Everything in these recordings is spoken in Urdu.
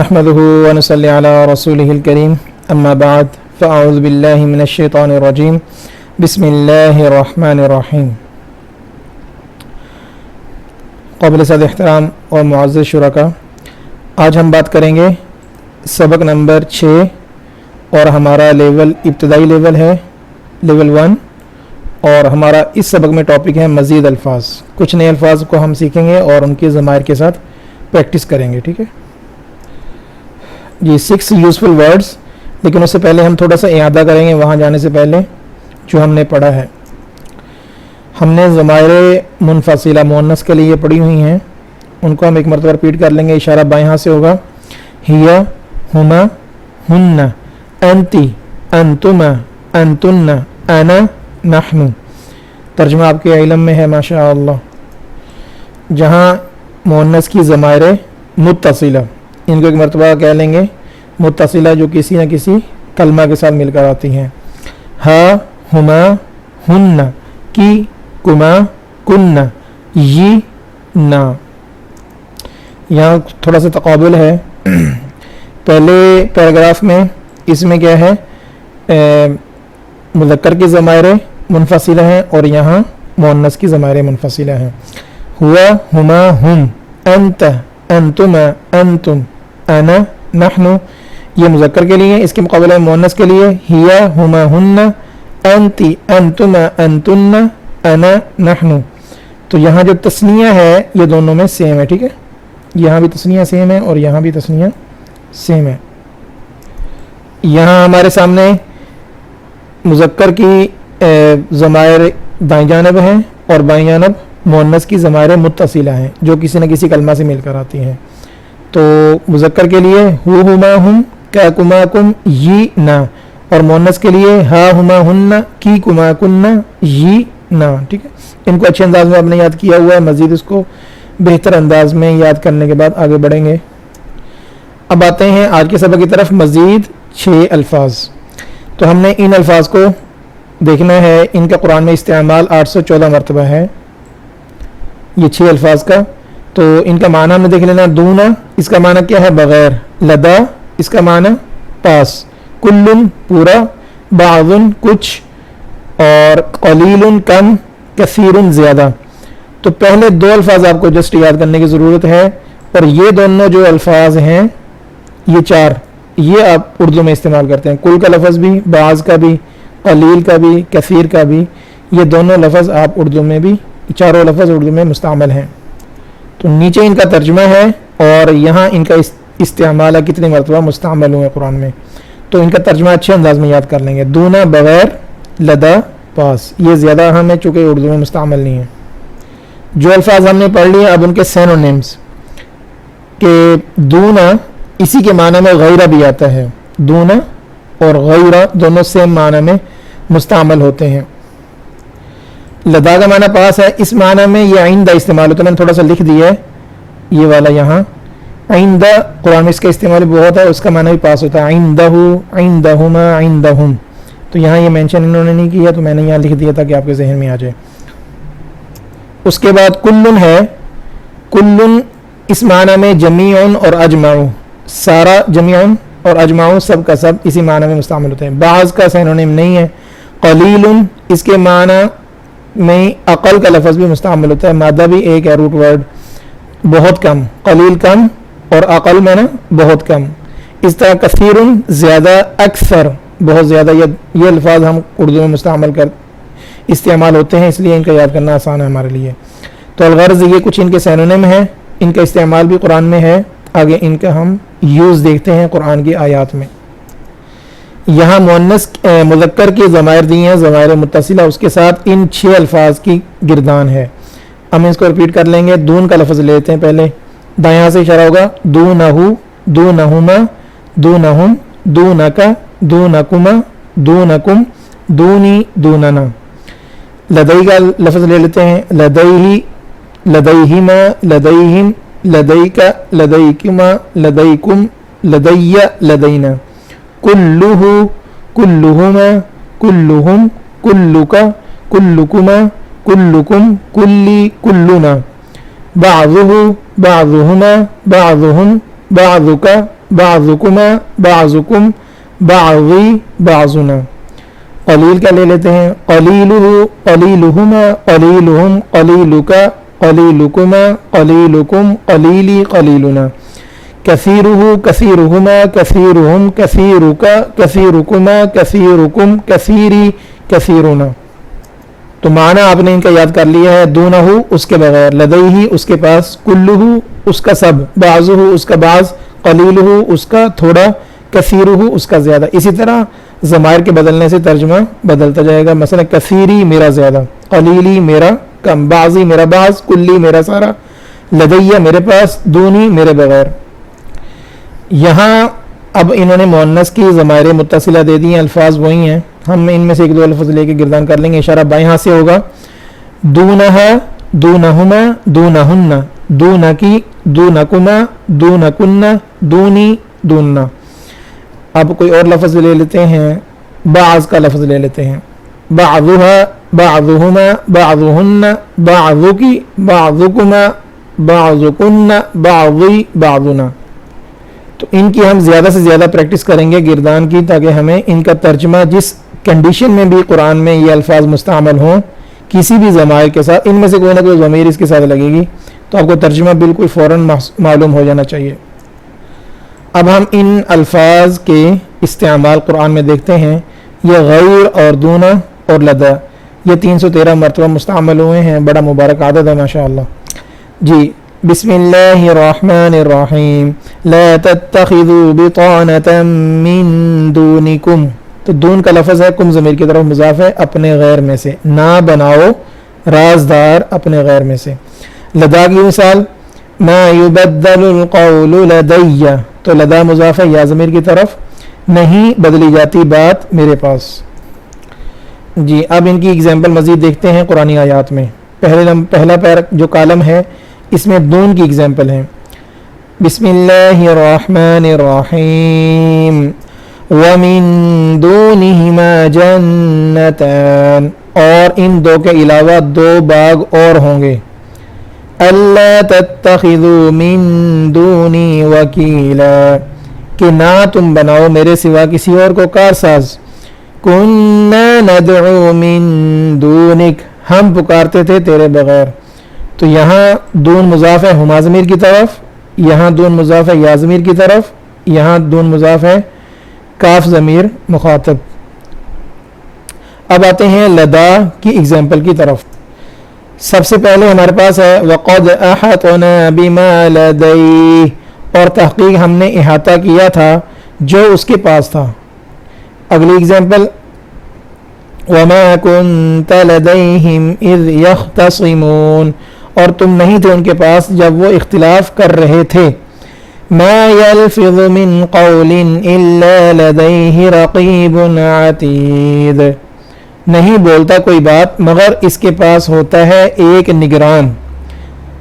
نحمده ونصلي على رسوله الكريم اما بعد فاعوذ بالله من الشیطان الرجیم بسم اللہ الرحمن الرحیم. قابل صد احترام اور معزز شرکا، آج ہم بات کریں گے سبق نمبر 6 اور ہمارا ابتدائی لیول ہے لیول 1، اور ہمارا اس سبق میں ٹاپک ہے مزید الفاظ. کچھ نئے الفاظ کو ہم سیکھیں گے اور ان کے ضمائر کے ساتھ پریکٹس کریں گے. ٹھیک ہے جی، 6 یوزفل ورڈز، لیکن اس سے پہلے ہم تھوڑا سا اعادہ کریں گے وہاں جانے سے پہلے جو ہم نے پڑھا ہے. ہم نے ضمائر منفصلہ مؤنث کے لیے پڑھی ہوئی ہیں، ان کو ہم ایک مرتبہ ریپیٹ کر لیں گے. اشارہ بائیں ہاتھ سے ہوگا. ہیا، ہما، ہن، انتی، انتما، انتن، انا، نحن. ترجمہ آپ کے علم میں ہے ماشاء اللہ. جہاں مؤنث کی ضمائر متصلہ، ان کو ایک مرتبہ کہہ لیں گے متصلہ، جو کسی نہ کسی کلمہ کے ساتھ مل کر آتی ہیں. ہا، ہما، ہن، کی، کما، کن، یی، نا. یہاں تھوڑا سا تقابل ہے. پہلے پیراگراف میں اس میں کیا ہے، مذکر کی ضمائر منفصلہ ہیں اور یہاں مؤنث کی ضمائر منفصلہ ہیں. ہوا، ہما، ہم، انت، انتما، انتم، انا، نحن. یہ مذکر کے لیے. اس کے مقابلے میں مؤنث کے لیے ہیا، ہما، ہن، انتی، انتما، انتن، انا، نحن. تو یہاں جو تثنیہ ہے یہ دونوں میں سیم ہے. ٹھیک ہے، یہاں بھی تثنیہ سیم ہے اور یہاں بھی تثنیہ سیم ہے. یہاں ہمارے سامنے مذکر کی ضمائر دائیں جانب ہیں اور بائیں جانب مؤنث کی ضمائر متصلہ ہیں جو کسی نہ کسی کلمہ سے مل کر آتی ہیں. تو مذکر کے لیے ہو، ہما، ہم، کا، کما، کم، یی، نا، اور مؤنث کے لیے ہا، ہما، ہن، کی، کما، کن، یی، نا. ٹھیک ہے، ان کو اچھے انداز میں آپ نے یاد کیا ہوا ہے. مزید اس کو بہتر انداز میں یاد کرنے کے بعد آگے بڑھیں گے. اب آتے ہیں آج کے سبق کی طرف. مزید 6 الفاظ. تو ہم نے ان الفاظ کو دیکھنا ہے. ان کا قرآن میں استعمال 814 مرتبہ ہے، یہ 6 الفاظ کا. تو ان کا معنی میں دیکھ لینا. دونا، اس کا معنی کیا ہے؟ بغیر. لدا، اس کا معنی پاس. کلن، پورا. بعضن، کچھ. اور قلیل، کم. کثیر، زیادہ. تو پہلے 2 الفاظ آپ کو جسٹ یاد کرنے کی ضرورت ہے، اور یہ دونوں جو الفاظ ہیں، یہ 4 یہ آپ اردو میں استعمال کرتے ہیں. کل کا لفظ بھی، بعض کا بھی، قلیل کا بھی، کثیر کا بھی. یہ دونوں لفظ آپ اردو میں بھی، چاروں لفظ اردو میں مستعمل ہیں. تو نیچے ان کا ترجمہ ہے اور یہاں ان کا استعمال ہے کتنی مرتبہ مستعمل ہوئے قرآن میں. تو ان کا ترجمہ اچھے انداز میں یاد کر لیں گے. دونا، بغیر. لدا، پاس. یہ زیادہ اہم ہے چونکہ اردو میں مستعمل نہیں ہے. جو الفاظ ہم نے پڑھ لیے، اب ان کے سینونیمز. کہ دونا اسی کے معنی میں غیرہ بھی آتا ہے. دونا اور غیرہ دونوں سیم معنی میں مستعمل ہوتے ہیں. لدا کا معنی پاس ہے. اس معنی میں یہ آئندہ استعمال ہوتا ہے. میں نے تھوڑا سا لکھ دیا ہے یہ والا یہاں. آئندہ قرآن میں اس کا استعمال بہت ہے. اس کا معنی بھی پاس ہوتا ہے. آئندہ، آئندہما، آئندہم. تو یہاں یہ مینشن انہوں نے نہیں کیا تو میں نے یہاں لکھ دیا تھا کہ آپ کے ذہن میں آ جائے. اس کے بعد کلن ہے. کلن اس معنی میں جمیعن اور اجمعون. سارا، جمیعن اور اجمعون، سب کا سب اسی معنی میں مستعمل ہوتے ہیں. بعض کا سینونیم نہیں ہے. قلیل اس کے معنی میں عقل کا لفظ بھی مستعمل ہوتا ہے. مادہ بھی ایک ہے، روٹ ورڈ. بہت کم. قلیل کم اور عقل میں نا بہت کم. اس طرح کثیر زیادہ، اکثر بہت زیادہ. یہ الفاظ ہم اردو میں استعمال ہوتے ہیں، اس لیے ان کا یاد کرنا آسان ہے ہمارے لیے. تو الغرض یہ کچھ ان کے سینونیم ہیں. ان کا استعمال بھی قرآن میں ہے. آگے ان کا ہم یوز دیکھتے ہیں قرآن کی آیات میں. یہاں مذکر کی ضمائر دی ہیں، ضمائر متصلہ. اس کے ساتھ ان 6 الفاظ کی گردان ہے. ہم اس کو ریپیٹ کر لیں گے. دون کا لفظ لیتے ہیں پہلے. دایاں سے اشارہ ہوگا. دونہو، دونہما، دونہم، دونکا، دونکما، دونکم، دونی، دوننا. لدئی کا لفظ لے لیتے ہیں. لدیہی، لدیہما، لدیہم، لدیکا، لدیکما، لدیکم، لدی، لدینا. کلہ، کلہما، کلہم، کلک، کلکما، کلکم، کلی، کلنا. بعضہ، بعضہما، بعضہم، بعضک، بعضکما بعضکم بعضی بعضنا. قلیل کا لے لیتے ہیں قلیلہ قلیلہما قلیلہم قلیلک قلیلکما قلیلکم قلیلی قلیلنا. کثیرہ کثیرہما کثیرہم کثیرک کثیرکما کثیرکم کثیری کثیرنا. تو معنی آپ نے ان کا یاد کر لیا ہے. دونہ اس کے بغیر، لدیہ اس کے پاس، کلہ اس کا سب، بعضہ اس کا بعض، قلیلہ اس کا تھوڑا، کثیرہ اس کا زیادہ. اسی طرح ضمائر کے بدلنے سے ترجمہ بدلتا جائے گا. مثلا کثیری میرا زیادہ، قلیلی میرا کم، بعضی میرا بعض، کلی میرا سارا، لدیہ میرے پاس، دونی میرے بغیر. یہاں اب انہوں نے مؤنث کی ضمائر متصلہ دے دی ہیں. الفاظ وہی ہیں، ہم ان میں سے ایک دو الفاظ لے کے گردان کر لیں گے. اشارہ بائیں ہاتھ سے ہوگا. دونہا دونہما دونہن، دونکی دونکما دونکن، دونی دوننا. اب کوئی اور لفظ لے لیتے ہیں، بعض کا لفظ لے لیتے ہیں. بعضھا بعضہما بعضہن بعضکی بعضکما بعضکن بعضی بعضنا. تو ان کی ہم زیادہ سے زیادہ پریکٹس کریں گے گردان کی، تاکہ ہمیں ان کا ترجمہ جس کنڈیشن میں بھی قرآن میں یہ الفاظ مستعمل ہوں، کسی بھی ضمائر کے ساتھ، ان میں سے کوئی نہ کوئی ضمیر اس کے ساتھ لگے گی تو آپ کو ترجمہ بالکل فوراً معلوم ہو جانا چاہیے. اب ہم ان الفاظ کے استعمال قرآن میں دیکھتے ہیں. یہ غیر اور دونہ اور لدا یہ 313 مرتبہ مستعمل ہوئے ہیں. بڑا مبارک عدد ہے ماشاءاللہ. جی بسم اللہ الرحمن الرحیم. لا تتخذوا بطانة من دونکم. تو دون کا لفظ ہے، کم ضمیر کی طرف مضاف ہے، اپنے غیر میں سے. نہ بناؤ رازدار اپنے غیر میں سے. لدا کی مثال ما یبدل القول لدی. تو لدا مضاف ہے، یا ضمیر کی طرف، نہیں بدلی جاتی بات میرے پاس. جی اب ان کی اگزامپل مزید دیکھتے ہیں قرآنی آیات میں. پہلا پیر جو کالم ہے اس میں دون کی اگزامپل ہیں. بسم اللہ الرحمن الرحیم. وَمِن دُونِهِمَا جَنَّتَانِ. اور ان دو کے علاوہ دو باغ اور ہوں گے. اللہ تتخذوا من دونی وکیلا. کہ نہ تم بناؤ میرے سوا کسی اور کو کارساز. کننا ندعو من دونک. ہم پکارتے تھے تیرے بغیر. تو یہاں دون مضاف ہے ہما ضمیر کی طرف، یہاں دون مضاف ہے یا ضمیر کی طرف، یہاں دون مضاف ہے کاف ضمیر مخاطب. اب آتے ہیں لدا کی اگزامپل کی طرف. سب سے پہلے ہمارے پاس ہے وَقَدْ أَحَطْنَا بِمَا لَدَيْهِ. اور تحقیق ہم نے احاطہ کیا تھا جو اس کے پاس تھا. اگلی اگزامپل وَمَا كُنْتَ لَدَيْهِمْ إِذْ يَخْتَصِمُونَ. اور تم نہیں تھے ان کے پاس جب وہ اختلاف کر رہے تھے. مَا يَلْفِظُ مِنْ قَوْلٍ إِلَّا لَدَيْهِ رَقِيبٌ عَتِيدٌ. نہیں بولتا کوئی بات مگر اس کے پاس ہوتا ہے ایک نگران.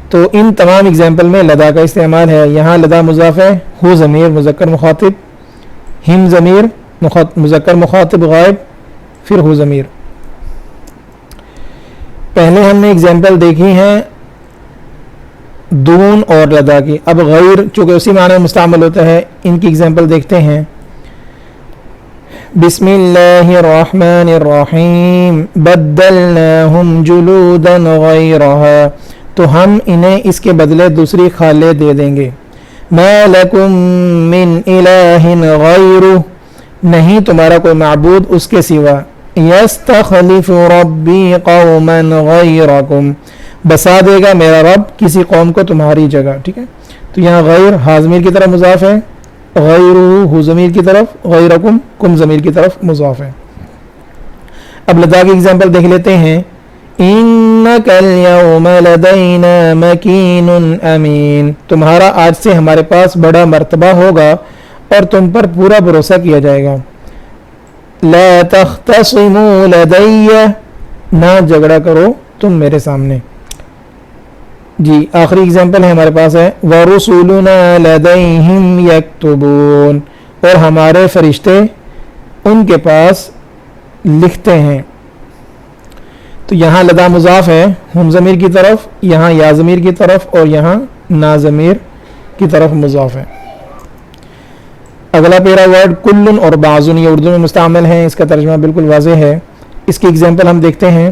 تو ان تمام اگزامپل میں لدا کا استعمال ہے. یہاں لدا مضاف ہے، ہو ضمیر مذکر مخاطب، ہم ضمیر مذکر مخاطب غائب، پھر ہو ضمیر. پہلے ہم نے اگزامپل دیکھی ہیں دون اور لدا کی. اب غیر چونکہ اسی معنی میں مستعمل ہوتا ہے، ان کی اگزامپل دیکھتے ہیں. بسم اللہ الرحمن الرحیم. بدلناہم جلودا غیرہا. تو ہم انہیں اس کے بدلے دوسری خالیں دے دیں گے. ما لکم من الہ غیرہ. نہیں تمہارا کوئی معبود اس کے سوا. یستخلف ربی قوما غیرکم. بسا دے گا میرا رب کسی قوم کو تمہاری جگہ. ٹھیک ہے، تو یہاں غیر ہا ضمیر کی طرف مضاف ہے، غیرہ ہو ضمیر کی طرف، غیرکم کم ضمیر کی طرف مضاف ہے. اب لدا کی اگزامپل دیکھ لیتے ہیں. انک اليوم لدینا مکین امین. تمہارا آج سے ہمارے پاس بڑا مرتبہ ہوگا اور تم پر پورا بھروسہ کیا جائے گا. لا تختصموا لدی. نہ جھگڑا کرو تم میرے سامنے. جی آخری اگزامپل ہے ہمارے پاس ہے وَرُسُلُنَا لَدَيْهِمْ يَكْتُبُونَ. اور ہمارے فرشتے ان کے پاس لکھتے ہیں. تو یہاں لدا مضاف ہے ہم ضمیر کی طرف، یہاں یا ضمیر کی طرف، اور یہاں نا ضمیر کی طرف مضاف ہے. اگلا پیرا ورڈ کلن اور بعضن، یہ اردو میں مستعمل ہیں، اس کا ترجمہ بالکل واضح ہے. اس کی اگزامپل ہم دیکھتے ہیں.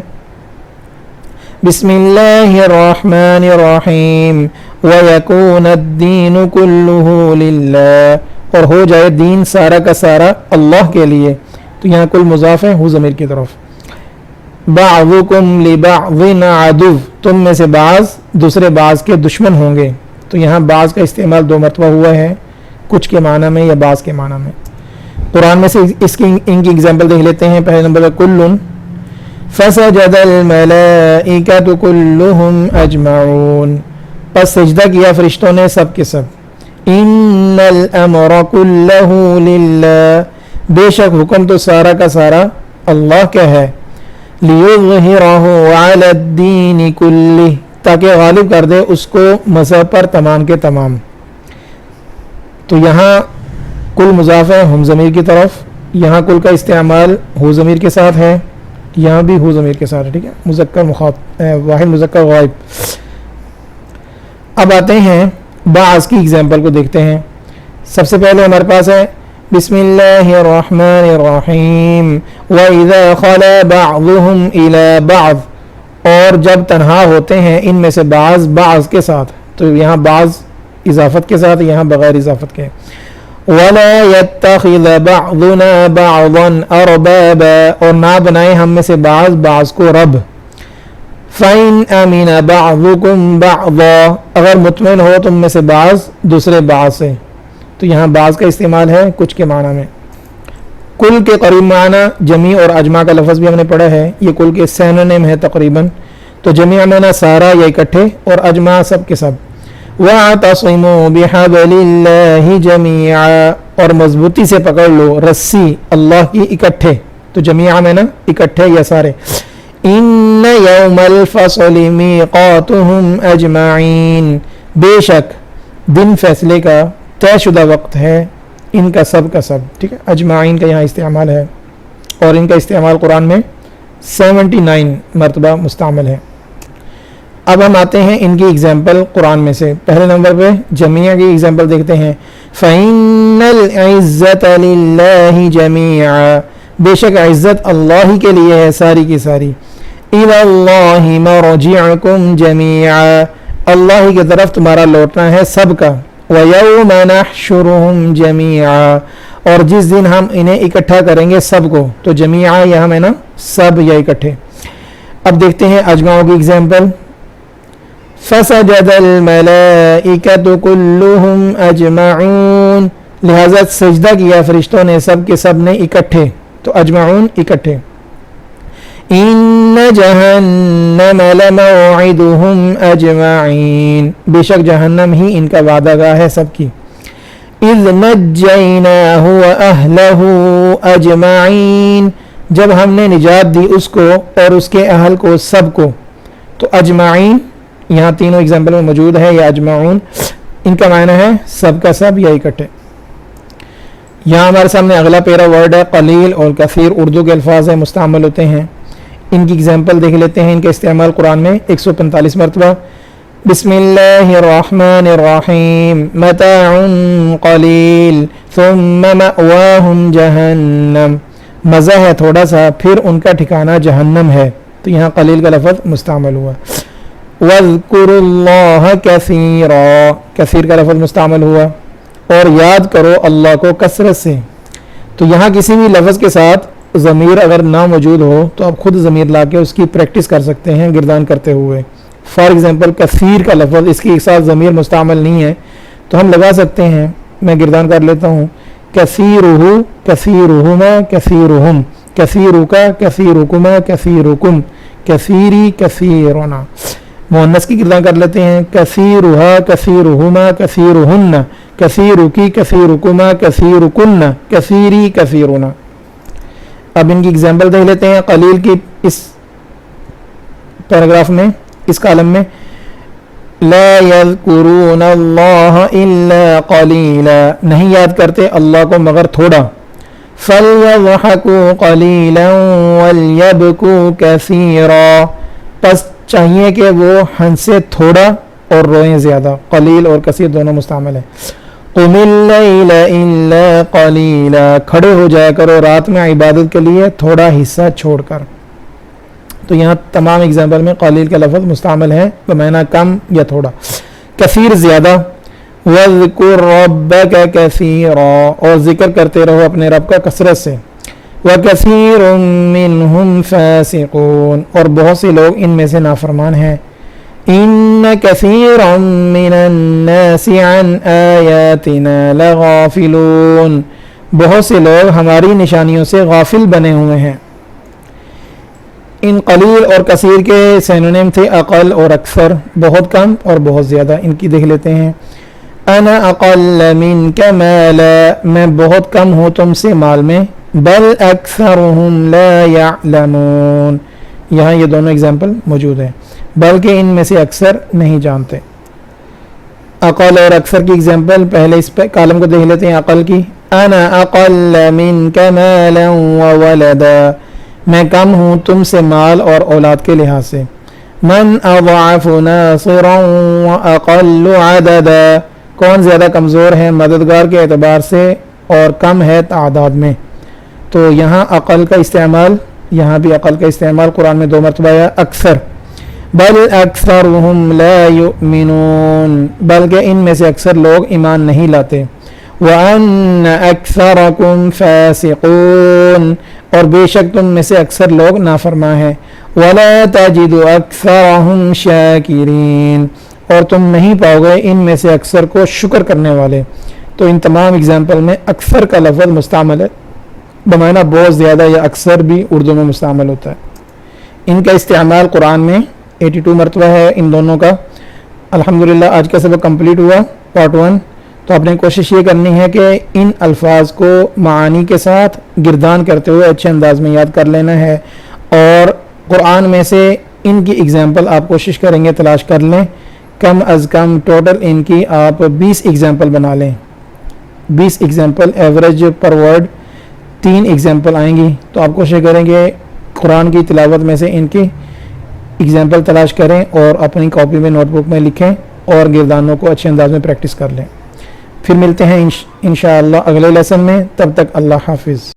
بسم اللہ الرحمن الرحیم وَيَكُونَ الدِّينُ كُلُّهُ لِلَّهِ، اور ہو جائے دین سارا کا سارا اللہ کے لیے. تو یہاں کل مضاف ہے ہو ضمیر کی طرف. بعضکم لبعض عدو، تم میں سے بعض دوسرے بعض کے دشمن ہوں گے. تو یہاں بعض کا استعمال 2 مرتبہ ہوا ہے، کچھ کے معنی میں یا بعض کے معنی میں. قرآن میں سے ان کی اگزامپل دیکھ لیتے ہیں. پہلے نمبر پر کلن فسجد الملائکۃ کلہم اجمعون، پس سجدہ کیا فرشتوں نے سب کے سب. ان الامر کلہ للہ، بے شک حکم تو سارا کا سارا اللہ کا ہے. لیظہرہ علی الدین کلہ، تاکہ غالب کر دے اس کو مذہب پر تمام کے تمام. تو یہاں کل مضاف ہے ہم ضمیر کی طرف، یہاں کل کا استعمال ہو ضمیر کے ساتھ ہے، یہاں بھی ہو ضمیر کے ساتھ ہے. ٹھیک ہے، مذکر واحد مذکر غائب. اب آتے ہیں بعض کی اگزامپل کو دیکھتے ہیں. سب سے پہلے ہمارے پاس ہے بسم اللہ الرحمن الرحیم وَإِذَا خَلَا بَعْضُهُمْ إِلَى بَعْضٍ، اور جب تنہا ہوتے ہیں ان میں سے بعض بعض کے ساتھ. تو یہاں بعض اضافت کے ساتھ، یہاں بغیر اضافت کے. وَلَا يَتَّخِذَ بَعْضُنَا بَعْضًا أَرْبَابًا، اور نہ بنائے ہم میں سے بعض بعض کو رب. فَإِنْ أَمِنَ بَعْضُكُمْ بَعْضًا، اگر مطمئن ہو تم میں سے بعض دوسرے بعض سے. تو یہاں بعض کا استعمال ہے کچھ کے معنی میں. کل کے قریب معنی جمیع اور اجماع کا لفظ بھی ہم نے پڑھا ہے، یہ کل کے سینونیم ہے تقریباً. تو جمیع معنی سارا یا اکٹھے، اور اجماع سب کے سب. وَاعْتَصِمُوا بِحَبْلِ اللَّهِ جَمِيعًا، اور مضبوطی سے پکڑ لو رسی اللہ کی اکٹھے. تو جمیع معنی اکٹھے یا سارے. إِنَّ يَوْمَ الْفَصْلِ مِيقَاتُهُمْ أَجْمَعِينَ، بے شک دن فیصلے کا طے شدہ وقت ہے ان کا سب کا سب. ٹھیک ہے، اجمعین کا یہاں استعمال ہے، اور ان کا استعمال قرآن میں 79 مرتبہ مستعمل ہے. اب ہم آتے ہیں ان کی اگزامپل قرآن میں سے. پہلے نمبر پہ جمیع کی اگزامپل دیکھتے ہیں. فَإِنَّ الْعِزَّةَ لِلَّهِ جَمِيعًا، بے شک عزت اللہ ہی کے لیے ہے ساری کی ساری. إِلَى اللَّهِ مَرْجِعُكُمْ جَمِيعًا، اللہ ہی کی طرف تمہارا لوٹنا ہے سب کا. وَيَوْمَ نَحْشُرُهُمْ جَمِيعًا، اور جس دن ہم انہیں اکٹھا کریں گے سب کو. تو جمیعا یہاں میں نا سب یا اکٹھے. اب دیکھتے ہیں اجماعوں کی اگزامپل. فَسَجَدَ الْمَلَائِكَةُ كُلُّهُمْ أَجْمَعُونَ، لہذا سجدہ کیا فرشتوں نے سب کے سب نے اکٹھے. تو اجمعون اکٹھے. إِنَّ جَهَنَّمَ لَمَوْعِدُهُمْ أَجْمَعِينَ، بے شک جہنم ہی ان کا وعدہ گاہ ہے سب کی. إِذْ نَجَّيْنَاهُ وَأَهْلَهُ أَجْمَعِينَ، جب ہم نے نجات دی اس کو اور اس کے اہل کو سب کو. تو اجمعین یہاں تینوں اگزامپل میں موجود ہے، یا اجمعون ان کا معنی ہے سب کا سب یا اکٹھے. یہاں ہمارے سامنے اگلا پیرا ورڈ ہے قلیل اور کثیر، اردو کے الفاظ ہیں مستعمل ہوتے ہیں. ان کی اگزامپل دیکھ لیتے ہیں. ان کا استعمال قرآن میں 145 مرتبہ. بسم اللہ الرحمن الرحیم متاع قلیل ثم مأواہم جہنم، مزہ ہے تھوڑا سا پھر ان کا ٹھکانہ جہنم ہے. تو یہاں قلیل کا لفظ مستعمل ہوا. وَاذْكُرُوا اللَّهَ كَثِيرًا، کثیر کا لفظ مستعمل ہوا، اور یاد کرو اللہ کو کثرت سے. تو یہاں کسی بھی لفظ کے ساتھ ضمیر اگر نہ موجود ہو تو آپ خود ضمیر لا کے اس کی پریکٹس کر سکتے ہیں گردان کرتے ہوئے. فار ایگزامپل کثیر کا لفظ، اس کے ساتھ ضمیر مستعمل نہیں ہے تو ہم لگا سکتے ہیں. میں گردان کر لیتا ہوں. کثیرہ کثیرہما کثیرہم، کثیرک کثیرکما کثیرکم، کثیری کثیرنا. مؤنث کی گردان کر لیتے ہیں. کثیرہا کثیرہما کثیرہن، کثیرکی کثیرکما کثیرکن، کثیری کثیرنا. اب ان کی اگزامپل دیکھ لیتے ہیں. قلیل کی اس پیراگراف میں، اس کالم میں، لا یذکرون اللہ الا قلیلا، نہیں یاد کرتے اللہ کو مگر تھوڑا. فلیضحکوا قلیلا ولیبکوا کثیرا، پس چاہیے کہ وہ ہنسے تھوڑا اور روئیں زیادہ. قلیل اور کثیر دونوں مستعمل ہیں. قم اللیل الا قلیلا، کھڑے ہو جایا کرو رات میں عبادت کے لیے تھوڑا حصہ چھوڑ کر. تو یہاں تمام اگزامپل میں قلیل کا لفظ مستعمل ہے بمعنی کم یا تھوڑا. کثیر زیادہ. وَاذْكُرْ رَبَّكَ كَثِيرًا، اور ذکر کرتے رہو اپنے رب کا کثرت سے. وَكَثِيرٌ مِّنْهُمْ فَاسِقُونَ، اور بہت سے لوگ ان میں سے نافرمان ہیں. إِنَّ كَثِيرًا مِّنَ النَّاسِ عَنْ آيَاتِنَا لَغَافِلُونَ، بہت سے لوگ ہماری نشانیوں سے غافل بنے ہوئے ہیں. ان قلیل اور کثیر کے سینونیم تھے اقل اور اکثر، بہت کم اور بہت زیادہ. ان کی دیکھ لیتے ہیں. انا اقل منک مالا، میں بہت کم ہوں تم سے مال میں. بل اکثرهم لا يعلمون، یہاں یہ دونوں اگزامپل موجود ہیں، بلکہ ان میں سے اکثر نہیں جانتے. اقل اور اکثر کی اگزامپل پہلے اس پہ کالم کو دیکھ لیتے ہیں. اقل کی انا اقل منک مالا وولدا، میں کم ہوں تم سے مال اور اولاد کے لحاظ سے. من اضعف ناصرا واقل عددا، کون زیادہ کمزور ہے مددگار کے اعتبار سے اور کم ہے تعداد میں. تو یہاں عقل کا استعمال، یہاں بھی عقل کا استعمال قرآن میں 2 مرتبہ آیا. اکثر، بل اکثرهم لا یؤمنون، بلکہ ان میں سے اکثر لوگ ایمان نہیں لاتے. وَأَنَّ أَكْثَرَكُمْ فَاسِقُونَ، اور بے شک تم میں سے اکثر لوگ نافرما ہیں. وَلَا تَجِدُ أَكْثَرَهُمْ شَاكِرِينَ، اور تم نہیں پاؤ گے ان میں سے اکثر کو شکر کرنے والے. تو ان تمام اگزامپل میں اکثر کا لفظ مستعمل ہے بمعنی بہت زیادہ، یا اکثر بھی اردو میں مستعمل ہوتا ہے. ان کا استعمال قرآن میں 82 مرتبہ ہے ان دونوں کا. الحمدللہ آج کا سبق کمپلیٹ ہوا پارٹ 1. تو آپ نے کوشش یہ کرنی ہے کہ ان الفاظ کو معانی کے ساتھ گردان کرتے ہوئے اچھے انداز میں یاد کر لینا ہے، اور قرآن میں سے ان کی اگزامپل آپ کوشش کریں گے تلاش کر لیں. کم از کم ٹوٹل ان کی آپ 20 اگزامپل بنا لیں. 20 اگزامپل ایوریج پر ورڈ 3 اگزامپل آئیں گی. تو آپ کوشش کریں گے قرآن کی تلاوت میں سے ان کی اگزامپل تلاش کریں اور اپنی کاپی میں نوٹ بک میں لکھیں اور گردانوں کو اچھے انداز میں پریکٹس کر لیں. پھر ملتے ہیں انشاءاللہ اگلے لیسن میں. تب تک اللہ حافظ.